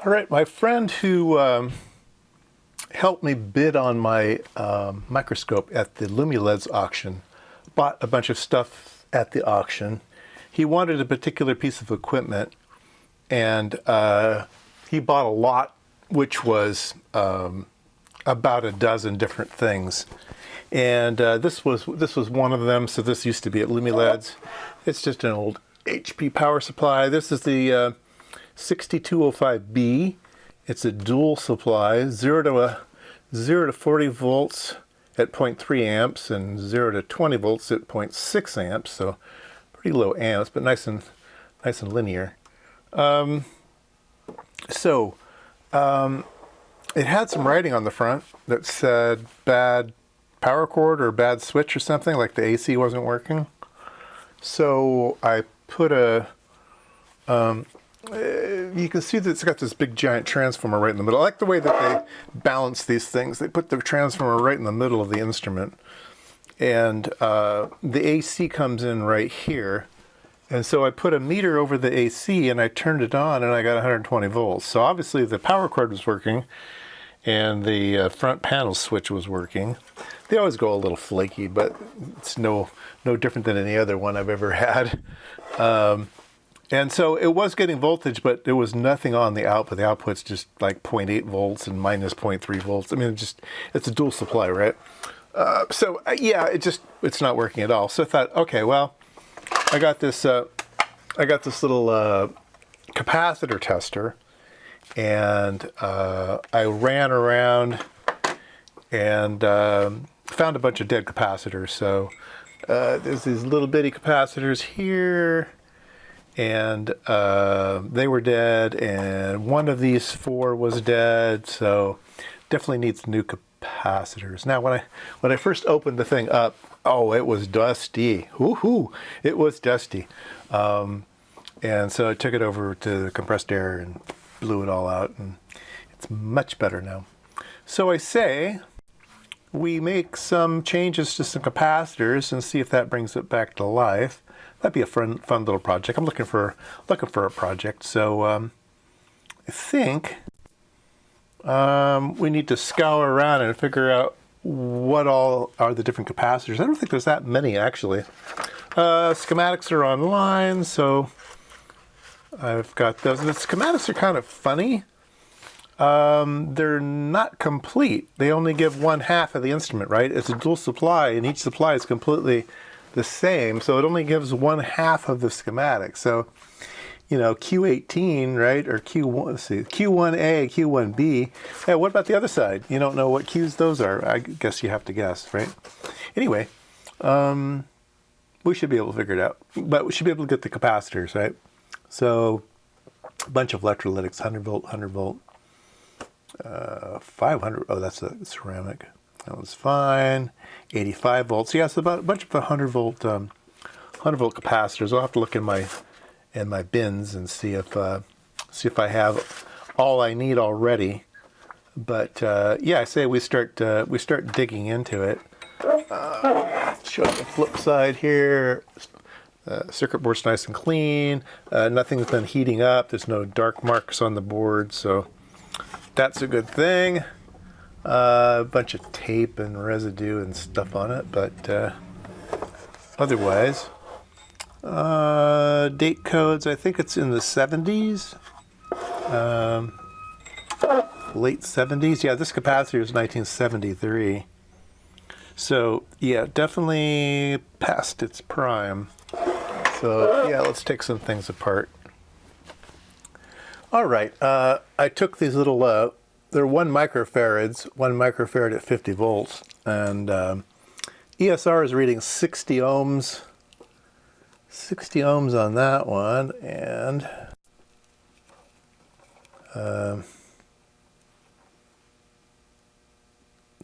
All right, my friend who helped me bid on my microscope at the LumiLEDs auction bought a bunch of stuff at the auction. He wanted a particular piece of equipment, and he bought a lot, which was about a dozen different things. And this was one of them. So this used to be at LumiLEDs. It's just an old HP power supply. This is the 6205B. It's a dual supply, 0 to 40 volts at 0.3 amps and 0 to 20 volts at 0.6 amps. So pretty low amps, but nice and linear. It had some writing on the front that said bad power cord or bad switch or something, like the AC wasn't working. So I put a you can see that it's got this big giant transformer right in the middle. I like the way that they balance these things. They put the transformer right in the middle of the instrument. And the AC comes in right here. And so I put a meter over the AC and I turned it on and I got 120 volts. So obviously the power cord was working and the front panel switch was working. They always go a little flaky, but it's no different than any other one I've ever had. And so it was getting voltage, but there was nothing on the output. The output's just like 0.8 volts and minus 0.3 volts. I mean, it's a dual supply, right? Yeah, it's not working at all. So I thought, okay, well, I got this little capacitor tester, and I ran around and found a bunch of dead capacitors. So there's these little bitty capacitors here, and they were dead, and one of these four was dead, so definitely needs new capacitors. Now, when I first opened the thing up, oh, it was dusty. Woohoo! It was dusty. And so I took it over to the compressed air and blew it all out, and it's much better now. So I say we make some changes to some capacitors and see if that brings it back to life. That'd be a fun little project. I'm looking for a project. So I think we need to scour around and figure out what all are the different capacitors. I don't think there's that many, actually. Schematics are online, so I've got those. The schematics are kind of funny. They're not complete. They only give one half of the instrument, right? It's a dual supply, and each supply is completely the same, so it only gives one half of the schematic. So, you know, Q18, right, or Q1, let's see, Q1A, Q1B. Yeah, what about the other side? You don't know what Qs those are. I guess you have to guess, right? Anyway, we should be able to figure it out, but we should be able to get the capacitors, right? So, a bunch of electrolytics, 100 volt, 500, oh, that's a ceramic. That was fine. 85 volts. Yeah, so about a bunch of 100 volt capacitors. I'll have to look in my bins and see if I have all I need already. But yeah, I say we start digging into it. Show the flip side here. Circuit board's nice and clean. Nothing's been heating up. There's no dark marks on the board, so that's a good thing. A bunch of tape and residue and stuff on it, but otherwise, date codes, I think it's in the 70s, late 70s. Yeah, this capacitor is 1973. So, yeah, definitely past its prime. So, yeah, let's take some things apart. All right, I took these little... they're 1 microfarad at 50 volts, and ESR is reading 60 ohms. 60 ohms on that one, and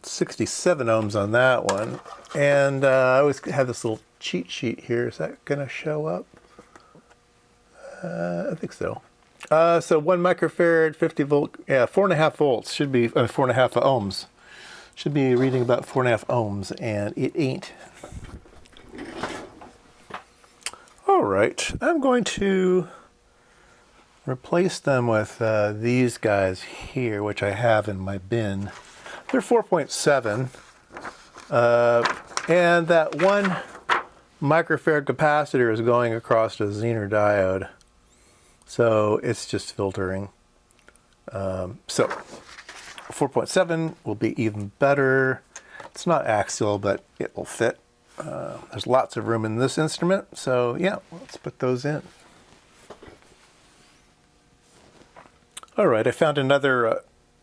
67 ohms on that one. And I always have this little cheat sheet here. Is that going to show up? I think so. So 1 microfarad, 50 volt, yeah, 4.5 volts should be, 4.5 ohms. Should be reading about 4.5 ohms, and it ain't. All right, I'm going to replace them with these guys here, which I have in my bin. They're 4.7, and that 1 microfarad capacitor is going across a Zener diode, so it's just filtering. So 4.7 will be even better. It's not axial, but it will fit. There's lots of room in this instrument, so yeah, let's put those in. All right, I found another,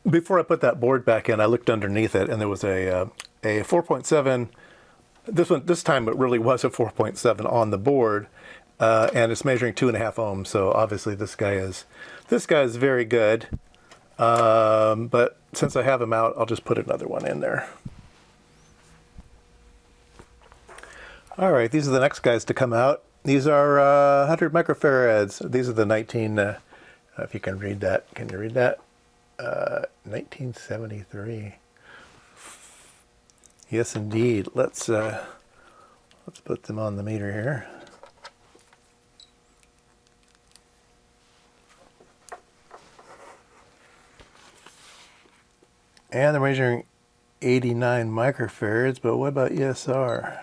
before I put that board back in, I looked underneath it, and there was a 4.7. This time it really was a 4.7 on the board, and it's measuring 2.5 ohms. So obviously this guy is very good. But since I have him out, I'll just put another one in there. All right, these are the next guys to come out. These are 100 microfarads. These are the 19. If you can read that, can you read that? 1973. Yes, indeed. Let's put them on the meter here. And they're measuring 89 microfarads, but what about ESR?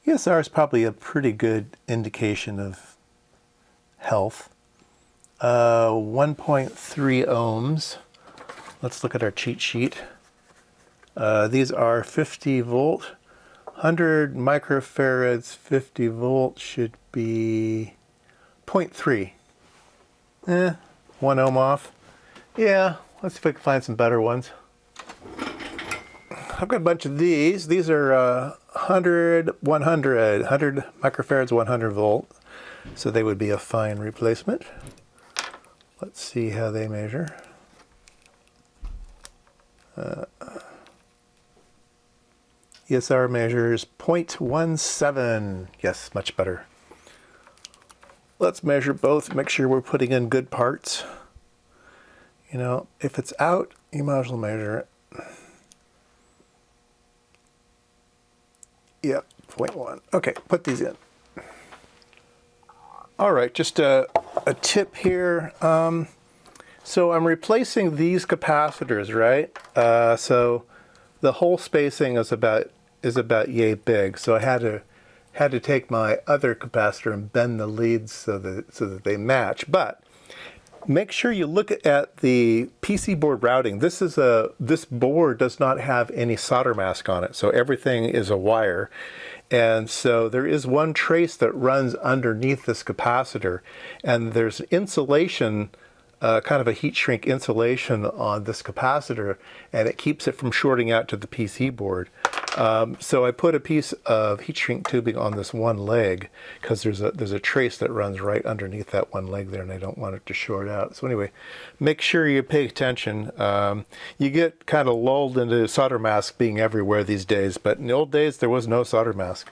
ESR is probably a pretty good indication of health. 1.3 ohms. Let's look at our cheat sheet. These are 50 volt. 100 microfarads, 50 volt should be 0.3. 1 ohm off. Yeah, let's see if I can find some better ones. I've got a bunch of these. These are 100 microfarads, 100 volt. So they would be a fine replacement. Let's see how they measure. ESR measures 0.17. Yes, much better. Let's measure both, make sure we're putting in good parts. You know, if it's out, you might as well measure it. Yep, 0.1. Okay, put these in. All right, just a tip here. So I'm replacing these capacitors, right? So the hole spacing is about yay big. So I had to take my other capacitor and bend the leads so that they match. But make sure you look at the PC board routing. This board does not have any solder mask on it, so everything is a wire. And so there is one trace that runs underneath this capacitor, and there's insulation, kind of a heat shrink insulation on this capacitor, and it keeps it from shorting out to the PC board. So I put a piece of heat shrink tubing on this one leg because there's a trace that runs right underneath that one leg there, and I don't want it to short out. So anyway, make sure you pay attention. You get kind of lulled into solder mask being everywhere these days, but in the old days there was no solder mask.